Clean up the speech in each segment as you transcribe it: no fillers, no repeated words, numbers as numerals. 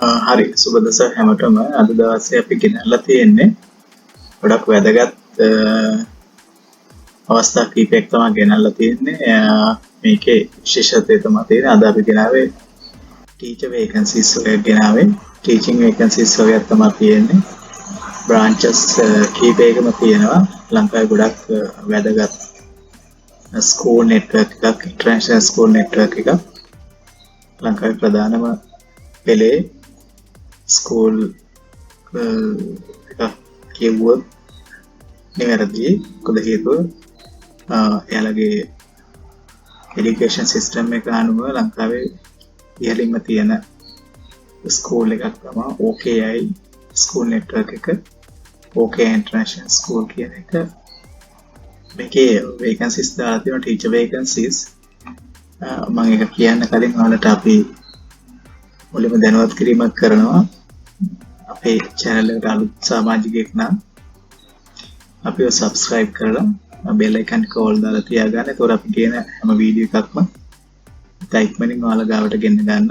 හරි සුබදස හැමටම අද දවසේ අපි ගෙනල්ලා තියෙන්නේ ගොඩක් වැදගත් අවස්ථා කීපයක් තමයි ගෙනල්ලා තියෙන්නේ. මේකේ විශේෂත්වය තමයි තියෙන්නේ අද අපි ගෙනාවේ ටීචර් වේකන්සිස් වලට ගෙනාවේ ටීචින් වේකන්සිස් වලට තමයි තියෙන්නේ. බ්‍රාන්චස් කීපයකම තියෙනවා. ලංකාවේ ගොඩක් වැදගත් ස්කූල් නෙට්වර්ක් එකක්, ඉන්ටර්නැෂනල් ස්කූල් නෙට්වර්ක් එකක්. ලංකාවේ ප්‍රධානම පෙළේ ස්කූල් කිව්වොත් නිවැරදි. මොකද හේතුව එයාලගේ එඩියුකේෂන් සිස්ටම් එක අනුව ලංකාවේ ඉහළින්ම තියෙන ස්කූල් එකක් තමයි OKI ස්කූල් නෙට්වර්ක් එක. OKI ඉන්ටර්නැෂනල් ස්කූල් කියන එක. මේකේ වේකන්සිස් දාලා තියෙනවා, ටීචර් වේකන්සිස්. මම ඒක කියන්න කලින් ඔයාලට අපි මුලින්ම දැනුවත් කිරීමක් කරනවා. අපේ channel එකට අලුත් සමාජිකයෙක් නම් අපිව subscribe කරලා bell icon එක all දාලා තියාගන්න. එතකොට අපි කියන හැම වීඩියෝ එකක්ම ඉක්මනින් ඔයාලා ගාවට ගෙන්න ගන්න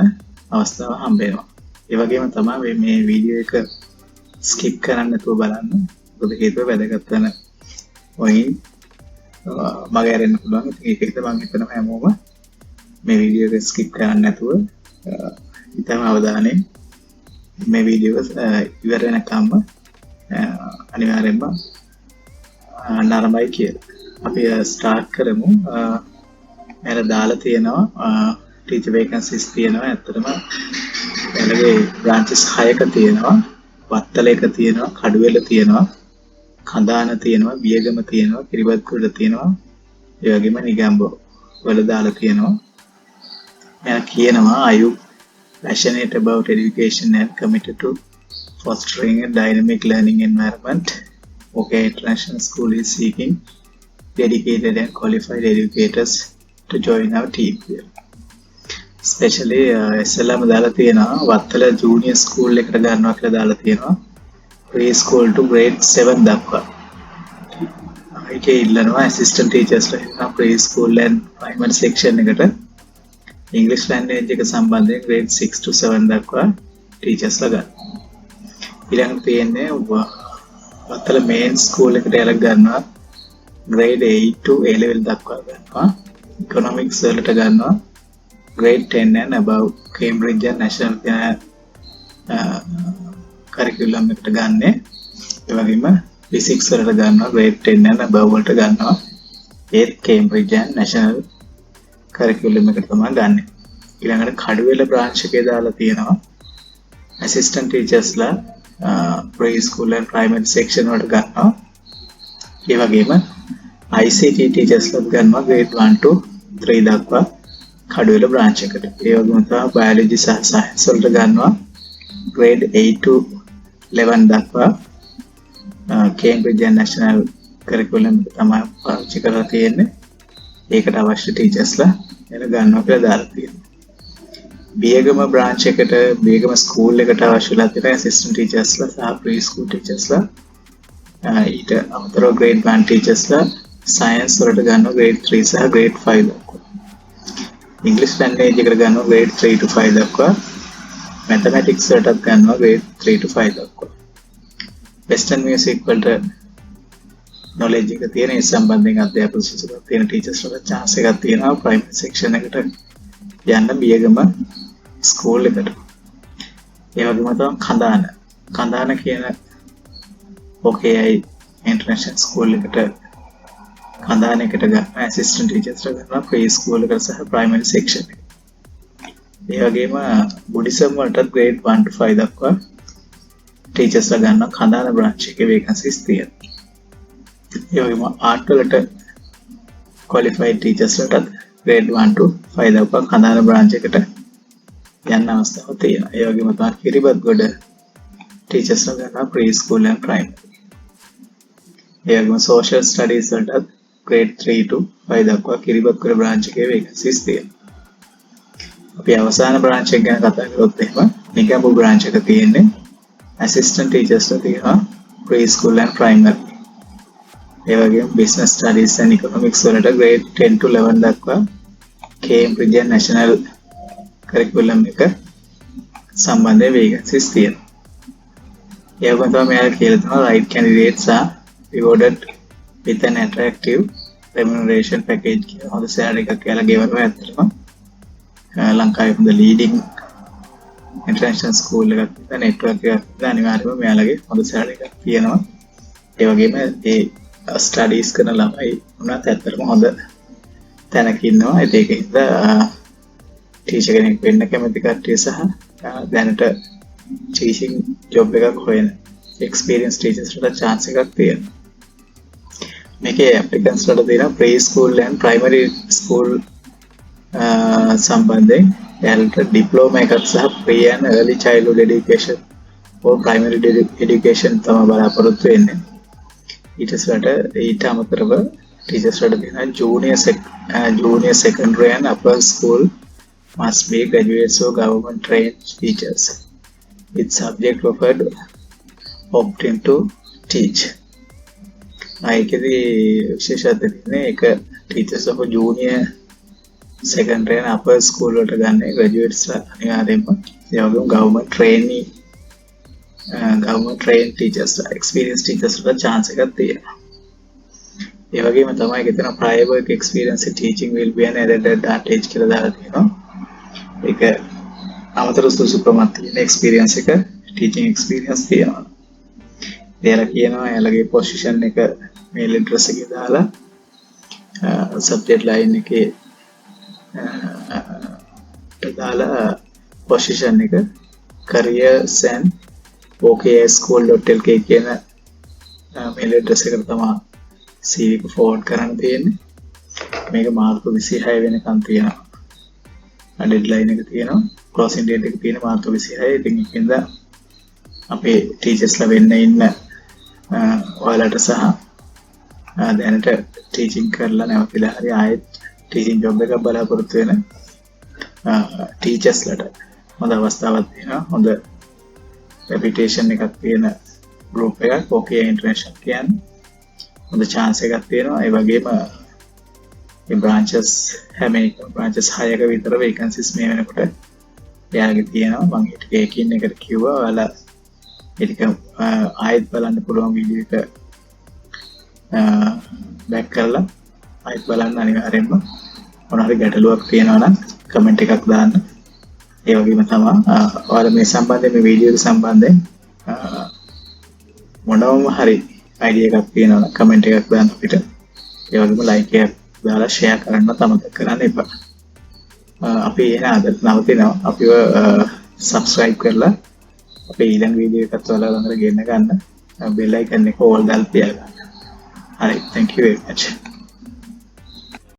අවස්ථාව හම්බ වෙනවා. ඒ වගේම තමයි මේ වීඩියෝ එක skip කරන්න නැතුව බලන්න. මොකද හේතුව වැදගත් වෙන ඔයින් මග ඇරෙන්න පුළුවන්. ඒකෙත් මම හිතනවා හැමෝම මේ වීඩියෝ එක skip කරන්න නැතුව ඉතම අවධානයෙන් මේ වීඩියෝ ඉවර වෙනකම්ම අනිවාර්යෙන්ම නරඹයි කියලා. අපි ස්ටාර්ට් කරමු. මම දාලා තියෙනවා ටීචර් වේකන්සිස් තියෙනවා. ඇත්තටම එළගේ බ්‍රාන්චස් 6ක තියෙනවා. වත්තලයක තියෙනවා, කඩුවෙල තියෙනවා, කඳාන තියෙනවා, බියගම තියෙනවා, කිරිබත්ගොඩ තියෙනවා. ඒ වගේම නිගම්බෝ වල දාලා තියෙනවා. මම කියනවා අයු passionate about education and committed to fostering a dynamic learning environment. OKI International School is seeking dedicated and qualified educators to join our team here. Especially SLM දාලා තියෙනවා වත්තල ජූනියර් ස්කූල් එකට ගන්නවා කියලා දාලා තියෙනවා. pre school to grade 7 දක්වා. ඒකේ ඉල්ලනවා assistant teachers ලා pre school and primary section එකට English language එක සම්බන්ධයෙන් grade 6 to 7 දක්වා teachers ලා ගන්න. ඊළඟට තියෙන්නේ වත්තල main school එකට යාලා ගන්නවා grade 8 to A level දක්වා ගන්නවා. economics වලට ගන්නවා grade 10 and above Cambridge and national curriculum එකට ගන්න. ඒ වගේම physics වලට ගන්නවා grade 10 and above වලට ගන්නවා ඒත් Cambridge and national curriculum එකට තමයි ගන්න. ඊළඟට කඩුවෙල branch එකේ දාලා තියෙනවා assistant teachers ලා pre school and primary section වලට ගන්නවා. ඒ වගේම ICT teachers ලා ගන්නවා grade 1 to 3 දක්වා කඩුවෙල branch එකට. ඒ වගේම තමයි biology සහ science වලට ගන්නවා grade 8 to 11 දක්වා Cambridge and national curriculum තමයි පාවිච්චි කරලා තියෙන්නේ. ඒකට අවශ්‍ය ටීචර්ස් ලා එන ගන්නවා කියලා දාලා තියෙනවා. බියගම බ්‍රාන්ච් එකට බියගම ස්කූල් එකට අවශ්‍යලා තියෙන ඇසිස්ටන්ට් ටීචර්ස් ලා සහ ප්‍රී ස්කූල් ටීචර්ස් ලා ඊට අමතරව grade 1 ටීචර්ස් ලා සයන්ස් වලට ගන්නවා grade 3 සහ grade 5 දක්වා. ඉංග්‍රීසි ලැන්ග්වේජ් එකට ගන්නවා grade 3 to 5 දක්වා. මැතමැටික්ස් වලටත් ගන්නවා grade 3 to 5 දක්වා. වෙස්ටර්න් මියුසික් වලට knowledge එක තියෙන ඒ සම්බන්ධයෙන් අධ්‍යාපන සුසුකම් තියෙන ටීචර්ස් වලට chance එකක් තියෙනවා primary section එකට යන්න බියගම ස්කූල් එකට. ඒ වගේම තමයි කඳාන කියන OKI international school එකට කඳාන එකට ගන්න assistant teachers ලා ගන්නවා pre school එකට සහ primary section එකට. ඒ වගේම බුද්දිසම් වලට grade 1 to 5 දක්වා teachers ලා ගන්නවා කඳාන branch එකේ vacancies තියෙනවා. ඒ වගේම ආර්ට් වලට qualified teachers වලට grade 1 to 5 දක්වා කඳාන branch එකට යන්න අවස්ථාවක් තියෙනවා. ඒ වගේම තමයි කිරිබත්ගොඩ teachers ලා ගන්නවා pre school and primary. ඒ වගේම social studies වලට grade 3 to 5 දක්වා කිරිබත්ගොඩ branch එකේ vacancies තියෙනවා. අපි අවසාන branch එක ගැන කතා කරොත් එහෙම නිගම්බු branch එක තියෙන්නේ assistant teachers ලා තියෙනවා pre school and primary. ඒ වගේම business studies and economics වලට grade 10 to 11 දක්වා Cambridge national curriculum එක සම්බන්ධයෙන් vacancies තියෙනවා. ඒ වගේම තමයි මෙයාලා කියලා තියෙනවා right candidates are rewarded with an attractive remuneration package කියලා. හොඳ salary එකක් කියලා ගෙවනවා ඇත්තටම. ලංකාවේ හොඳ leading international school එකක් විතර network එකක් විතර අනිවාර්යයෙන්ම මෙයාලගේ හොඳ salary එකක් තියෙනවා. ඒ වගේම ඒ ස්ටඩීස් කරන ළමයි උනත් ඇත්තටම හොඳ තැනක ඉන්නවා. ඒකෙන්ද ටීචර් කෙනෙක් වෙන්න කැමති කට්ටිය සහ දැනට ටීචින් ජොබ් එකක් හොයන එක්ස්පීරියන්ස් ටීචර්ස්ලට chance එකක් තියෙනවා. මේකේ applicants වලට තියෙනවා pre school and primary school සම්බන්ධයෙන් එයාලට ඩිප්ලෝමා එකක් සහ pre and early childhood education or primary education තමයි බලාපොරොත්තු වෙන්නේ. ඊට අමතරව ටීචර්ස් වලට තියෙනවා junior secondary and upper school must be graduates or government trained teachers with subject offered opting to teach. ඒකෙදි විශේෂත්වය තියෙන්නේ ඒක teachers of junior secondary and upper school වලට ගන්න graduates අනිවාර්යයෙන්ම ඒ වගේම government trained teachers experienced teachers වලට chance එකක් තියෙනවා. ඒ වගේම තමයි ඒක තියෙන prior work experience in teaching will be an added advantage කියලා දාලා තියෙනවා. ඒක අමතර සුසුකමක් තියෙන experience එක teaching experience තියෙනවා. එයාලා කියනවා එයාලගේ position එක mail address එකේ දාලා subject line එකේ දාලා position එක careers and okschool.lk කියන mail address එකට තමයි CV එක forward කරන්න තියෙන්නේ. මේක මාර්තු 26 වෙනකන් තියෙනවා. ඩෙඩ්ලයින් එක තියෙනවා. ක්ලෝසින් ඩේට් එක තියෙන මාර්තු 26. ඉතින් ඒකෙන්ද අපේ ටීචර්ස්ලා වෙන්න ඉන්න ඔයාලට සහ දැනට ටීචින් කරලා නැවතිලා හරි ආයෙත් ටීචින් ජොබ් එකක් බලාපොරොත්තු වෙන ටීචර්ස්ලාට හොඳ අවස්ථාවක් තියෙනවා. හොඳ රෙපියුටේෂන් එකක් තියෙන ගෲප් එකක් OK ඉන්ටර්නැෂනල් කියන්නේ හොඳ chance එකක් තියෙනවා. ඒ වගේම මේ branches හැම එකම branches 6ක විතර vacancies මේ වෙනකොට එයාලගේ තියෙනවා. මම ඒකින් එකට කිව්වා ඔයාලා ඒක ආයෙත් බලන්න පුළුවන් වීඩියෝ එක බෑක් කරලා ආයෙත් බලන්න අනිවාර්යයෙන්ම මොන හරි ගැටලුවක් තියෙනවා නම් කමෙන්ට් එකක් දාන්න. ඒ වගේම තමයි ඔයාලා මේ සම්බන්ධයෙන් මේ වීඩියෝ එක සම්බන්ධයෙන් මොනවම හරි අයිඩියා එකක් තියෙනවා නම් කමෙන්ට් එකක් දාන්න අපිට. ඒ වගේම ලයික් එකක් දාලා ෂෙයා කරන්න අමතක කරන්න එපා. අපි එහෙනම් අද නවතිනවා. අපිව subscribe කරලා අපේ ඊළඟ වීඩියෝ එකත් ඔයාලා ළඟට ගෙන්න ගන්න. bell icon එක all දාලා තියාගන්න. හරි, thank you very much.